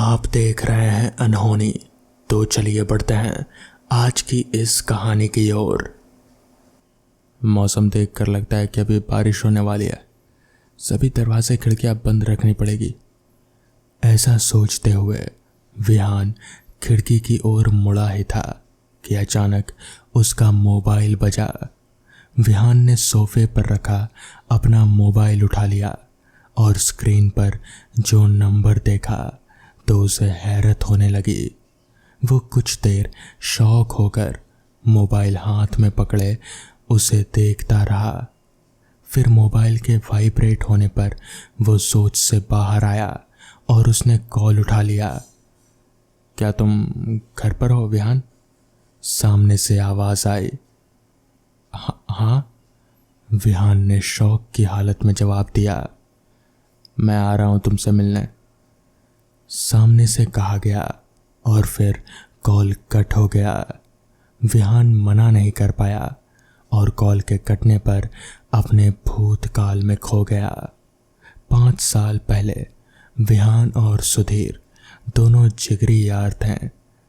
आप देख रहे हैं अनहोनी। तो चलिए बढ़ते हैं आज की इस कहानी की ओर। मौसम देखकर लगता है कि अभी बारिश होने वाली है। सभी दरवाजे खिड़कियां बंद रखनी पड़ेगी। ऐसा सोचते हुए विहान खिड़की की ओर मुड़ा ही था कि अचानक उसका मोबाइल बजा। विहान ने सोफे पर रखा अपना मोबाइल उठा लिया और स्क्रीन पर जो नंबर देखा तो उसे हैरत होने लगी। वो कुछ देर शॉक होकर मोबाइल हाथ में पकड़े उसे देखता रहा। फिर मोबाइल के वाइब्रेट होने पर वो सोच से बाहर आया और उसने कॉल उठा लिया। क्या तुम घर पर हो विहान? सामने से आवाज आई। हाँ, विहान ने शौक की हालत में जवाब दिया। मैं आ रहा हूं तुमसे मिलने, सामने से कहा गया और फिर कॉल कट हो गया। विहान मना नहीं कर पाया और कॉल के कटने पर अपने भूतकाल में खो गया। 5 साल पहले विहान और सुधीर दोनों जिगरी यार थे,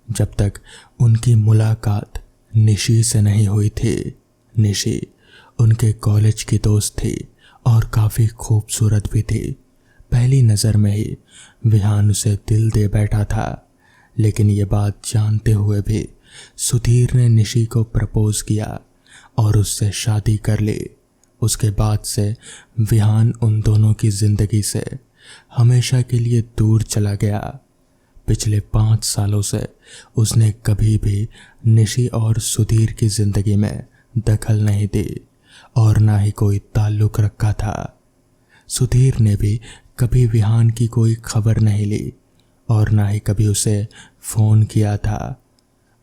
जब तक उनकी मुलाकात निशी से नहीं हुई थी। निशी उनके कॉलेज की दोस्त थी और काफ़ी खूबसूरत भी थी। पहली नज़र में ही विहान उसे दिल दे बैठा था, लेकिन ये बात जानते हुए भी सुधीर ने निशी को प्रपोज किया और उससे शादी कर ली। उसके बाद से विहान उन दोनों की ज़िंदगी से हमेशा के लिए दूर चला गया। पिछले 5 सालों से उसने कभी भी निशी और सुधीर की ज़िंदगी में दखल नहीं दी और ना ही कोई ताल्लुक़ रखा था। सुधीर ने भी कभी विहान की कोई खबर नहीं ली और ना ही कभी उसे फ़ोन किया था।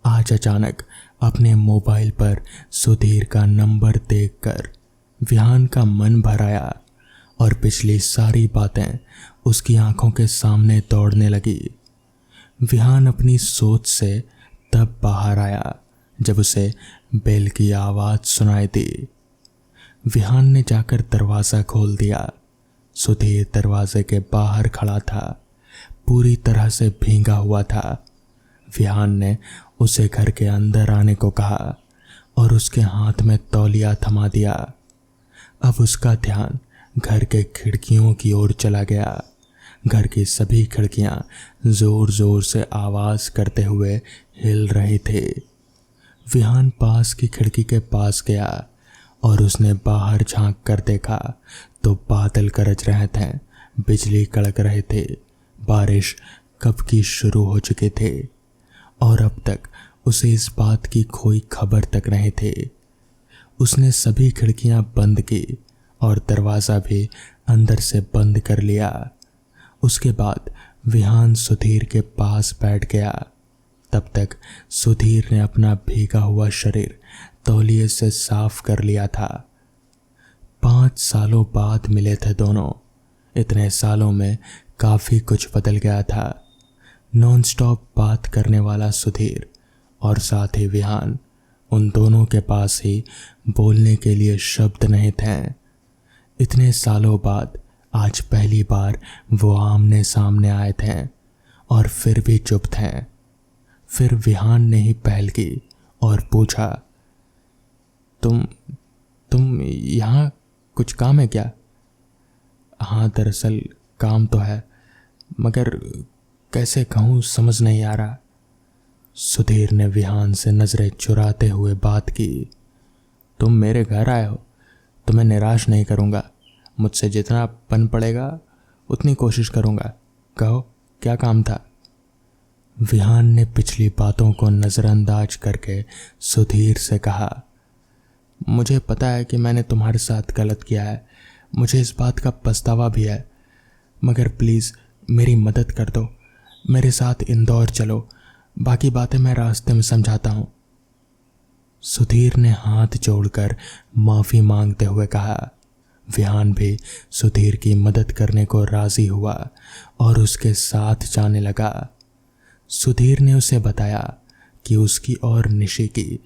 आज अचानक अपने मोबाइल पर सुधीर का नंबर देखकर विहान का मन भर आया और पिछली सारी बातें उसकी आंखों के सामने दौड़ने लगी। विहान अपनी सोच से तब बाहर आया जब उसे बेल की आवाज़ सुनाई दी। विहान ने जाकर दरवाज़ा खोल दिया। सुधीर दरवाजे के बाहर खड़ा था, पूरी तरह से भींगा हुआ था। विहान ने उसे घर के अंदर आने को कहा और उसके हाथ में तौलिया थमा दिया। अब उसका ध्यान घर के खिड़कियों की ओर चला गया। घर की सभी खिड़कियां जोर जोर से आवाज़ करते हुए हिल रही थी। विहान पास की खिड़की के पास गया और उसने बाहर झांक कर देखा तो बादल गरज रहे थे, बिजली कड़क रहे थे। बारिश कब की शुरू हो चुके थे और अब तक उसे इस बात की कोई खबर तक नहीं थी। उसने सभी खिड़कियां बंद की और दरवाज़ा भी अंदर से बंद कर लिया। उसके बाद विहान सुधीर के पास बैठ गया। तब तक सुधीर ने अपना भीगा हुआ शरीर तौलिए से साफ कर लिया था। 5 सालों बाद मिले थे दोनों। इतने सालों में काफ़ी कुछ बदल गया था। नॉन स्टॉप बात करने वाला सुधीर और साथ ही विहान, उन दोनों के पास ही बोलने के लिए शब्द नहीं थे। इतने सालों बाद आज पहली बार वो आमने सामने आए थे और फिर भी चुप थे। फिर विहान ने ही पहल की और पूछा, तुम यहाँ कुछ काम है क्या? हाँ, दरअसल काम तो है, मगर कैसे कहूँ समझ नहीं आ रहा। सुधीर ने विहान से नज़रें चुराते हुए बात की। तुम मेरे घर आए हो, तुम्हें निराश नहीं करूँगा। मुझसे जितना पन पड़ेगा उतनी कोशिश करूँगा। कहो, क्या काम था? विहान ने पिछली बातों को नज़रअंदाज करके सुधीर से कहा, मुझे पता है कि मैंने तुम्हारे साथ गलत किया है, मुझे इस बात का पछतावा भी है, मगर प्लीज़ मेरी मदद कर दो। मेरे साथ इंदौर चलो, बाकी बातें मैं रास्ते में समझाता हूँ। सुधीर ने हाथ जोड़कर माफ़ी मांगते हुए कहा। विहान भी सुधीर की मदद करने को राज़ी हुआ और उसके साथ जाने लगा। सुधीर ने उसे बताया कि उसकी और निशी की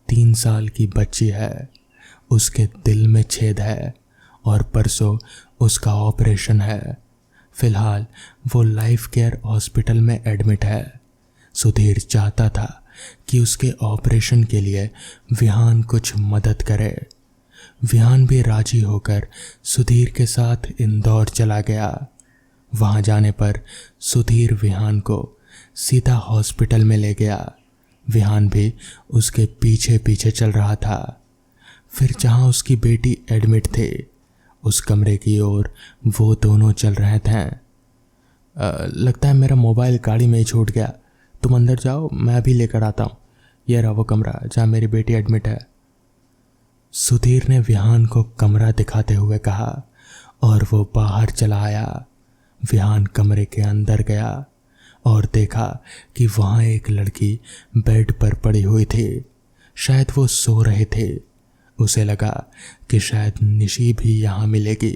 3 साल की बच्ची है। उसके दिल में छेद है और परसों उसका ऑपरेशन है। फिलहाल वो लाइफ केयर हॉस्पिटल में एडमिट है। सुधीर चाहता था कि उसके ऑपरेशन के लिए विहान कुछ मदद करे। विहान भी राजी होकर सुधीर के साथ इंदौर चला गया। वहां जाने पर सुधीर विहान को सीधा हॉस्पिटल में ले गया। विहान भी उसके पीछे पीछे चल रहा था। फिर जहां उसकी बेटी एडमिट थे, उस कमरे की ओर वो दोनों चल रहे थे। लगता है मेरा मोबाइल गाड़ी में ही छूट गया। तुम अंदर जाओ, मैं अभी लेकर आता हूँ। यह रहा वो कमरा जहाँ मेरी बेटी एडमिट है। सुधीर ने विहान को कमरा दिखाते हुए कहा और वो बाहर चला आया। विहान कमरे के अंदर गया और देखा कि वहाँ एक लड़की बेड पर पड़ी हुई थी। शायद वो सो रहे थे। उसे लगा कि शायद निशी भी यहाँ मिलेगी,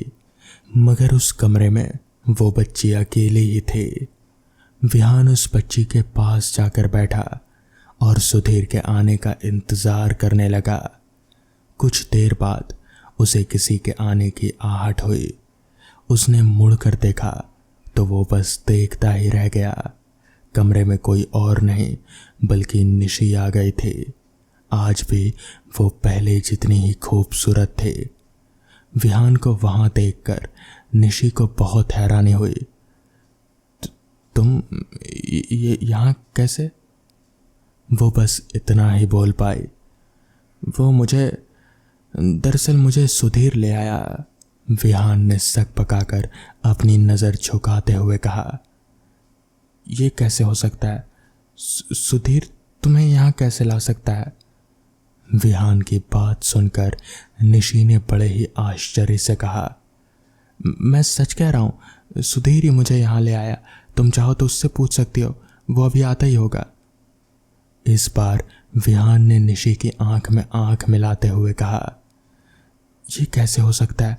मगर उस कमरे में वो बच्ची अकेली ही थी। विहान उस बच्ची के पास जाकर बैठा और सुधीर के आने का इंतज़ार करने लगा। कुछ देर बाद उसे किसी के आने की आहट हुई। उसने मुड़कर देखा तो वो बस देखता ही रह गया। कमरे में कोई और नहीं बल्कि निशी आ गई थी। आज भी वो पहले जितनी ही खूबसूरत थी। विहान को वहां देखकर निशी को बहुत हैरानी हुई। तुम ये यहाँ कैसे? वो बस इतना ही बोल पाई। वो दरअसल मुझे सुधीर ले आया। विहान ने सक पकाकर अपनी नज़र झुकाते हुए कहा। ये कैसे हो सकता है? सुधीर तुम्हें यहाँ कैसे ला सकता है? विहान की बात सुनकर निशी ने बड़े ही आश्चर्य से कहा, मैं सच कह रहा हूँ, सुधीर ही मुझे यहाँ ले आया। तुम चाहो तो उससे पूछ सकती हो, वो अभी आता ही होगा। इस बार विहान ने निशी की आंख में आंख मिलाते हुए कहा, ये कैसे हो सकता है?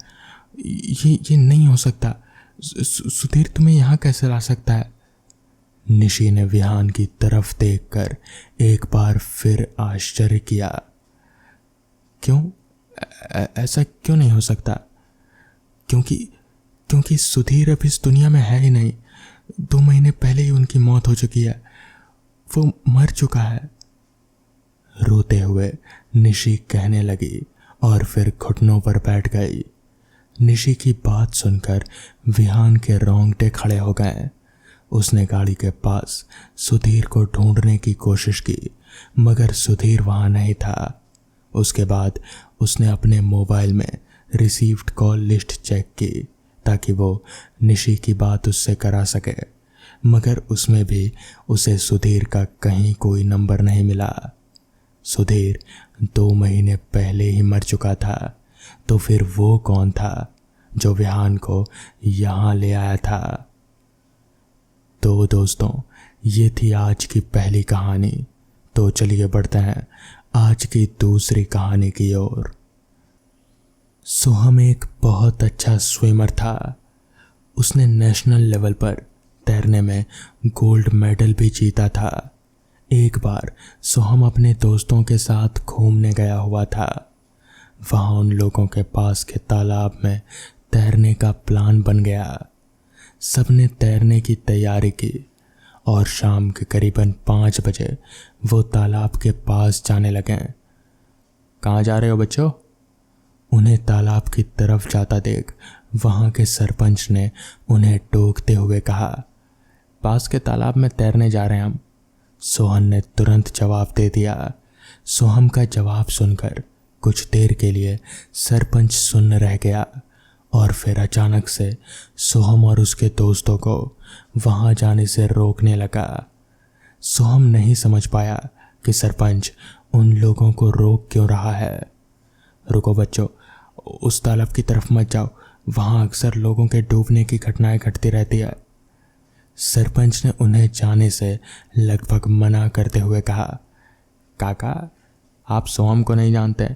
ये नहीं हो सकता। सुधीर तुम्हें यहाँ कैसे ला सकता है? निशी ने विहान की तरफ देखकर एक बार फिर आश्चर्य किया। क्यों? ऐसा क्यों नहीं हो सकता? क्योंकि सुधीर अब इस दुनिया में है ही नहीं। 2 महीने पहले ही उनकी मौत हो चुकी है। वो मर चुका है। रोते हुए निशी कहने लगी और फिर घुटनों पर बैठ गई। निशी की बात सुनकर विहान के रोंगटे खड़े हो गए। उसने गाड़ी के पास सुधीर को ढूंढने की कोशिश की, मगर सुधीर वहां नहीं था। उसके बाद उसने अपने मोबाइल में रिसीव्ड कॉल लिस्ट चेक की ताकि वो निशी की बात उससे करा सके, मगर उसमें भी उसे सुधीर का कहीं कोई नंबर नहीं मिला। सुधीर 2 महीने पहले ही मर चुका था, तो फिर वो कौन था जो विहान को यहाँ ले आया था? तो दोस्तों, ये थी आज की पहली कहानी। तो चलिए बढ़ते हैं आज की दूसरी कहानी की ओर। सोहम एक बहुत अच्छा स्विमर था। उसने नेशनल लेवल पर तैरने में गोल्ड मेडल भी जीता था। एक बार सोहम अपने दोस्तों के साथ घूमने गया हुआ था। वहाँ उन लोगों के पास के तालाब में तैरने का प्लान बन गया। सबने तैरने की तैयारी की और शाम के करीबन 5 बजे वो तालाब के पास जाने लगे। कहाँ जा रहे हो बच्चों? उन्हें तालाब की तरफ जाता देख वहाँ के सरपंच ने उन्हें टोकते हुए कहा, पास के तालाब में तैरने जा रहे हैं हम। सोहन ने तुरंत जवाब दे दिया। सोहम का जवाब सुनकर कुछ देर के लिए सरपंच सुन्न रह गया और फिर अचानक से सोहम और उसके दोस्तों को वहाँ जाने से रोकने लगा। सोहम नहीं समझ पाया कि सरपंच उन लोगों को रोक क्यों रहा है। रुको बच्चों, उस तालाब की तरफ मत जाओ, वहाँ अक्सर लोगों के डूबने की घटनाएं घटती रहती है। सरपंच ने उन्हें जाने से लगभग मना करते हुए कहा, काका आप सोहम को नहीं जानते,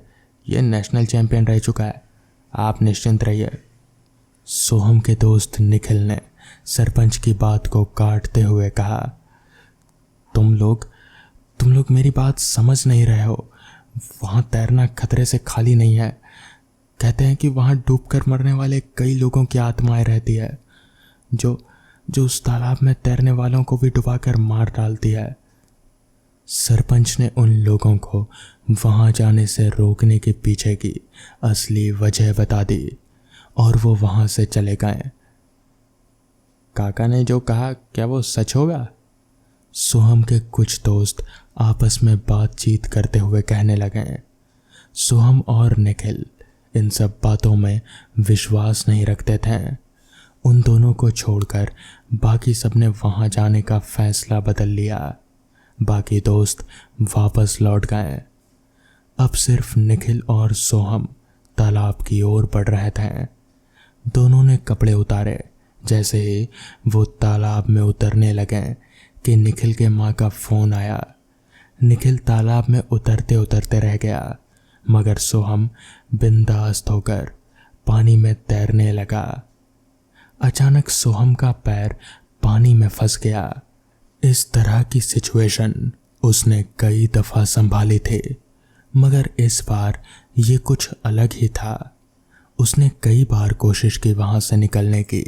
ये नेशनल चैंपियन रह चुका है, आप निश्चिंत रहिए। सोहम के दोस्त निखिल ने सरपंच की बात को काटते हुए कहा, तुम लोग मेरी बात समझ नहीं रहे हो। वहाँ तैरना खतरे से खाली नहीं है। कहते हैं कि वहाँ डूबकर मरने वाले कई लोगों की आत्माएं रहती है। जो जो उस तालाब में तैरने वालों को भी डुबाकर मार डालती है। सरपंच ने उन लोगों को वहां जाने से रोकने के पीछे की असली वजह बता दी और वो वहां से चले गए। काका ने जो कहा क्या वो सच होगा? सोहम के कुछ दोस्त आपस में बातचीत करते हुए कहने लगे। सोहम और निखिल इन सब बातों में विश्वास नहीं रखते थे। उन दोनों को छोड़कर बाकी सबने वहां जाने का फैसला बदल लिया। बाकी दोस्त वापस लौट गए। अब सिर्फ निखिल और सोहम तालाब की ओर बढ़ रहे थे। दोनों ने कपड़े उतारे। जैसे ही वो तालाब में उतरने लगे कि निखिल के माँ का फोन आया। निखिल तालाब में उतरते उतरते रह गया, मगर सोहम बिंदास होकर पानी में तैरने लगा। अचानक सोहम का पैर पानी में फंस गया। इस तरह की सिचुएशन उसने कई दफा संभाली थी, मगर इस बार ये कुछ अलग ही था। उसने कई बार कोशिश की वहां से निकलने की,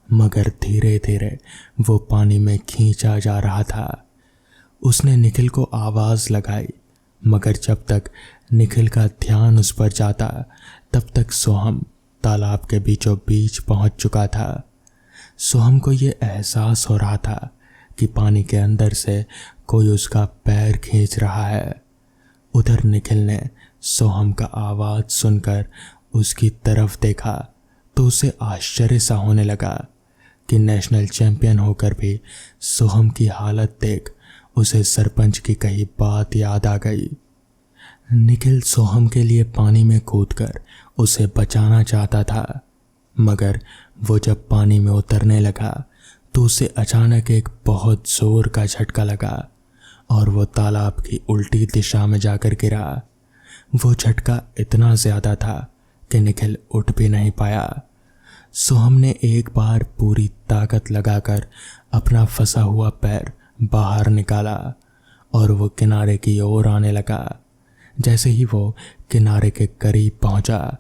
मगर धीरे धीरे वो पानी में खींचा जा रहा था। उसने निखिल को आवाज लगाई, मगर जब तक निखिल का ध्यान उस पर जाता तब तक सोहम तालाब के बीचों बीच पहुंच चुका था। सोहम को ये एहसास हो रहा था कि पानी के अंदर से कोई उसका पैर खींच रहा है। उधर निखिल ने सोहम का आवाज सुनकर उसकी तरफ देखा तो उसे आश्चर्य सा होने लगा कि नेशनल चैंपियन होकर भी सोहम की हालत देख उसे सरपंच की कही बात याद आ गई। निखिल सोहम के लिए पानी में कूदकर उसे बचाना चाहता था, मगर वो जब पानी में उतरने लगा तो उसे अचानक एक बहुत जोर का झटका लगा और वो तालाब की उल्टी दिशा में जाकर गिरा। वो झटका इतना ज्यादा था कि निखिल उठ भी नहीं पाया। सोहम ने एक बार पूरी ताकत लगाकर अपना फंसा हुआ पैर बाहर निकाला और वो किनारे की ओर आने लगा। जैसे ही वो किनारे के करीब पहुंचा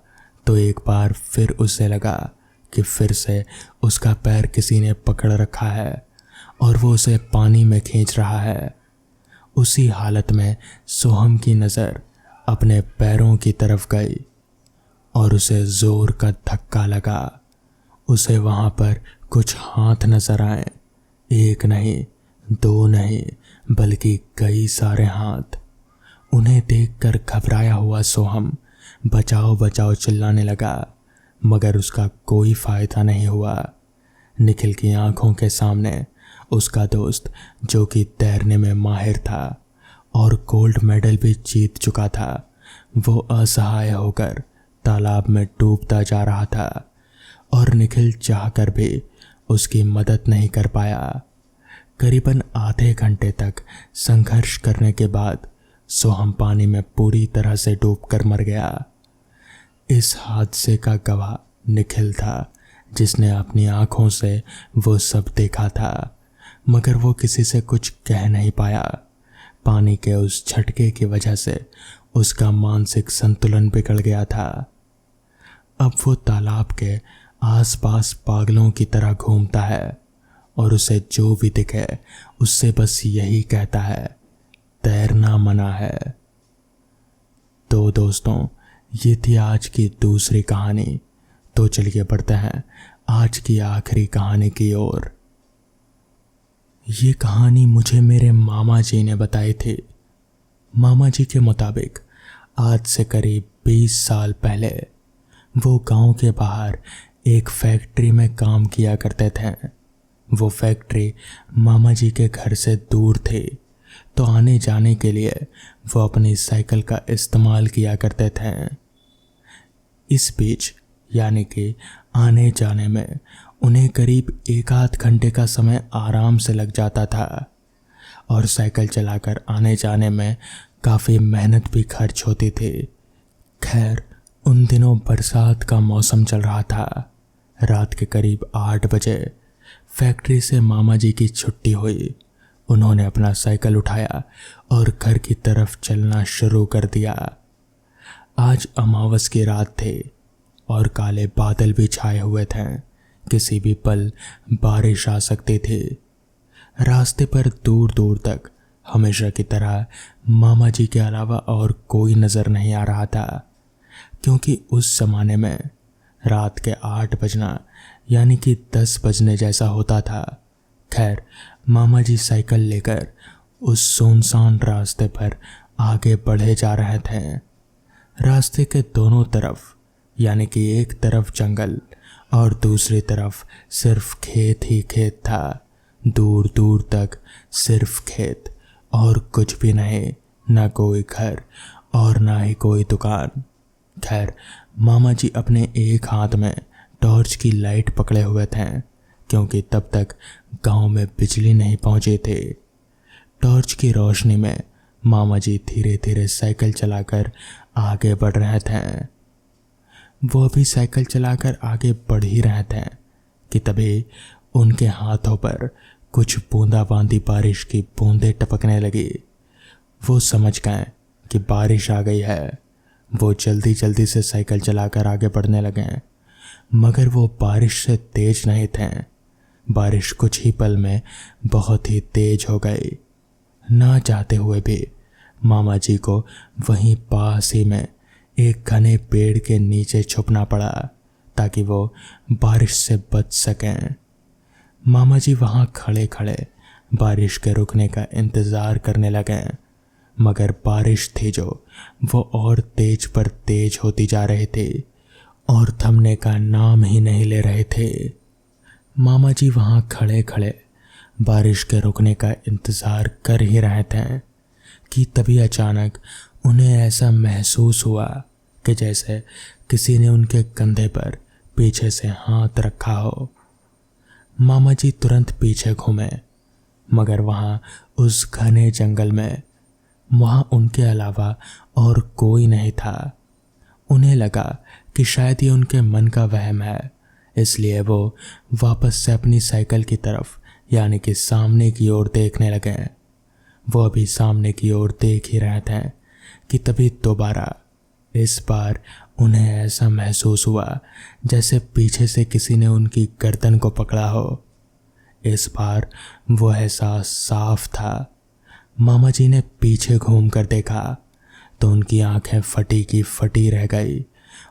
तो एक बार फिर उसे लगा कि फिर से उसका पैर किसी ने पकड़ रखा है और वो उसे पानी में खींच रहा है। उसी हालत में सोहम की नज़र अपने पैरों की तरफ गई और उसे जोर का धक्का लगा। उसे वहां पर कुछ हाथ नजर आए, एक नहीं, दो नहीं, बल्कि कई सारे हाथ। उन्हें देखकर घबराया हुआ सोहम बचाओ बचाओ चिल्लाने लगा, मगर उसका कोई फायदा नहीं हुआ। निखिल की आंखों के सामने उसका दोस्त, जो कि तैरने में माहिर था और गोल्ड मेडल भी जीत चुका था, वो असहाय होकर तालाब में डूबता जा रहा था और निखिल चाहकर भी उसकी मदद नहीं कर पाया। करीबन आधे घंटे तक संघर्ष करने के बाद सोहम पानी में पूरी तरह से डूबकर मर गया। इस हादसे का गवाह निखिल था, जिसने अपनी आंखों से वो सब देखा था, मगर वो किसी से कुछ कह नहीं पाया। पानी के उस झटके की वजह से उसका मानसिक संतुलन बिगड़ गया था। अब वो तालाब के आसपास पागलों की तरह घूमता है और उसे जो भी दिखे उससे बस यही कहता है, तैरना मना है। तो दोस्तों, ये थी आज की दूसरी कहानी। तो चलिए बढ़ते हैं आज की आखिरी कहानी की ओर। ये कहानी मुझे मेरे मामा जी ने बताई थी। मामा जी के मुताबिक आज से करीब 20 साल पहले वो गांव के बाहर एक फैक्ट्री में काम किया करते थे। वो फैक्ट्री मामा जी के घर से दूर थी, तो आने जाने के लिए वो अपनी साइकिल का इस्तेमाल किया करते थे। इस बीच यानी कि आने जाने में उन्हें करीब 1 आध घंटे का समय आराम से लग जाता था और साइकिल चलाकर आने जाने में काफ़ी मेहनत भी खर्च होती थी। खैर, उन दिनों बरसात का मौसम चल रहा था। रात के करीब 8 बजे फैक्ट्री से मामा जी की छुट्टी हुई। उन्होंने अपना साइकिल उठाया और घर की तरफ चलना शुरू कर दिया। आज अमावस की रात थी और काले बादल भी छाए हुए थे किसी भी पल बारिश आ सकती थी। रास्ते पर दूर दूर तक हमेशा की तरह मामा जी के अलावा और कोई नज़र नहीं आ रहा था, क्योंकि उस ज़माने में रात के 8 बजना यानी कि 10 बजने जैसा होता था। खैर, मामा जी साइकिल लेकर उस सुनसान रास्ते पर आगे बढ़े जा रहे थे। रास्ते के दोनों तरफ यानी कि एक तरफ जंगल और दूसरी तरफ सिर्फ खेत ही खेत था। दूर दूर तक सिर्फ खेत और कुछ भी नहीं, ना कोई घर और ना ही कोई दुकान। खैर, मामा जी अपने एक हाथ में टॉर्च की लाइट पकड़े हुए थे, क्योंकि तब तक गांव में बिजली नहीं पहुंची थी। टॉर्च की रोशनी में मामा जी धीरे धीरे साइकिल चलाकर आगे बढ़ रहे थे। वो भी साइकिल चलाकर आगे बढ़ ही रहे थे कि तभी उनके हाथों पर कुछ बूंदाबांदी बारिश की बूंदें टपकने लगी। वो समझ गए कि बारिश आ गई है। वो जल्दी जल्दी से साइकिल चलाकर आगे बढ़ने लगे, मगर वो बारिश से तेज नहीं थे। बारिश कुछ ही पल में बहुत ही तेज हो गई। ना चाहते हुए भी मामा जी को वहीं पास ही में एक घने पेड़ के नीचे छुपना पड़ा ताकि वो बारिश से बच सकें। मामा जी वहाँ खड़े खड़े बारिश के रुकने का इंतज़ार करने लगे, मगर बारिश थी जो वो और तेज पर तेज होती जा रही थी और थमने का नाम ही नहीं ले रहे थे। मामा जी वहाँ खड़े खड़े बारिश के रुकने का इंतज़ार कर ही रहे थे कि तभी अचानक उन्हें ऐसा महसूस हुआ कि जैसे किसी ने उनके कंधे पर पीछे से हाथ रखा हो। मामा जी तुरंत पीछे घूमे, मगर वहाँ उस घने जंगल में वहाँ उनके अलावा और कोई नहीं था। उन्हें लगा कि शायद ये उनके मन का वहम है, इसलिए वो वापस से अपनी साइकिल की तरफ यानी कि सामने की ओर देखने लगे। वो अभी सामने की ओर देख ही रहे थे कि तभी दोबारा इस बार उन्हें ऐसा महसूस हुआ जैसे पीछे से किसी ने उनकी गर्दन को पकड़ा हो। इस बार वो एहसास साफ था। मामा जी ने पीछे घूम कर देखा तो उनकी आंखें फटी की फटी रह गई।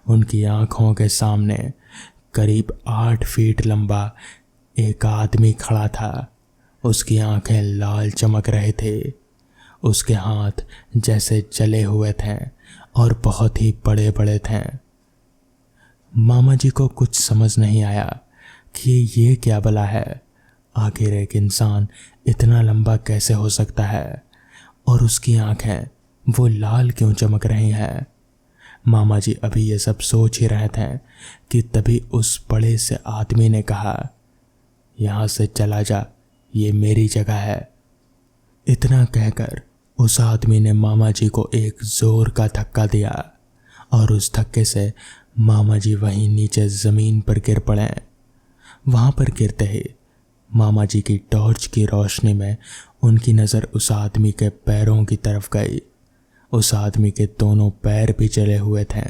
उनकी आंखों के सामने करीब 8 फीट लंबा एक आदमी खड़ा था। उसकी आंखें लाल चमक रहे थे। उसके हाथ जैसे जले हुए थे और बहुत ही बड़े बड़े थे। मामा जी को कुछ समझ नहीं आया कि ये क्या भला है। आखिर एक इंसान इतना लंबा कैसे हो सकता है और उसकी आंखें वो लाल क्यों चमक रही हैं। मामा जी अभी ये सब सोच ही रहे थे कि तभी उस बड़े से आदमी ने कहा, यहाँ से चला जा, ये मेरी जगह है। इतना कहकर उस आदमी ने मामा जी को एक जोर का धक्का दिया और उस धक्के से मामा जी वहीं नीचे ज़मीन पर गिर पड़े। वहाँ पर गिरते ही मामा जी की टॉर्च की रोशनी में उनकी नज़र उस आदमी के पैरों की तरफ गई। उस आदमी के दोनों पैर भी जले हुए थे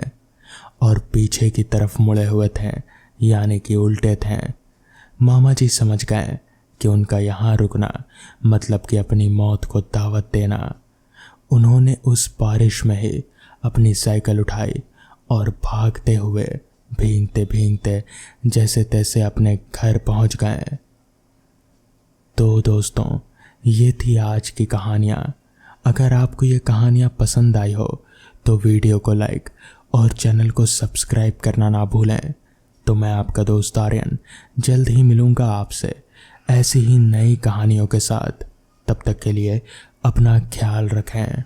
और पीछे की तरफ मुड़े हुए थे, यानी कि उल्टे थे। मामा जी समझ गए कि उनका यहाँ रुकना मतलब कि अपनी मौत को दावत देना। उन्होंने उस बारिश में ही अपनी साइकिल उठाई और भागते हुए भीगते भीगते जैसे तैसे अपने घर पहुँच गए। तो दोस्तों, ये थी आज की कहानियाँ। अगर आपको ये कहानियाँ पसंद आई हो तो वीडियो को लाइक और चैनल को सब्सक्राइब करना ना भूलें। तो मैं आपका दोस्त आर्यन जल्द ही मिलूँगा आपसे ऐसी ही नई कहानियों के साथ। तब तक के लिए अपना ख्याल रखें।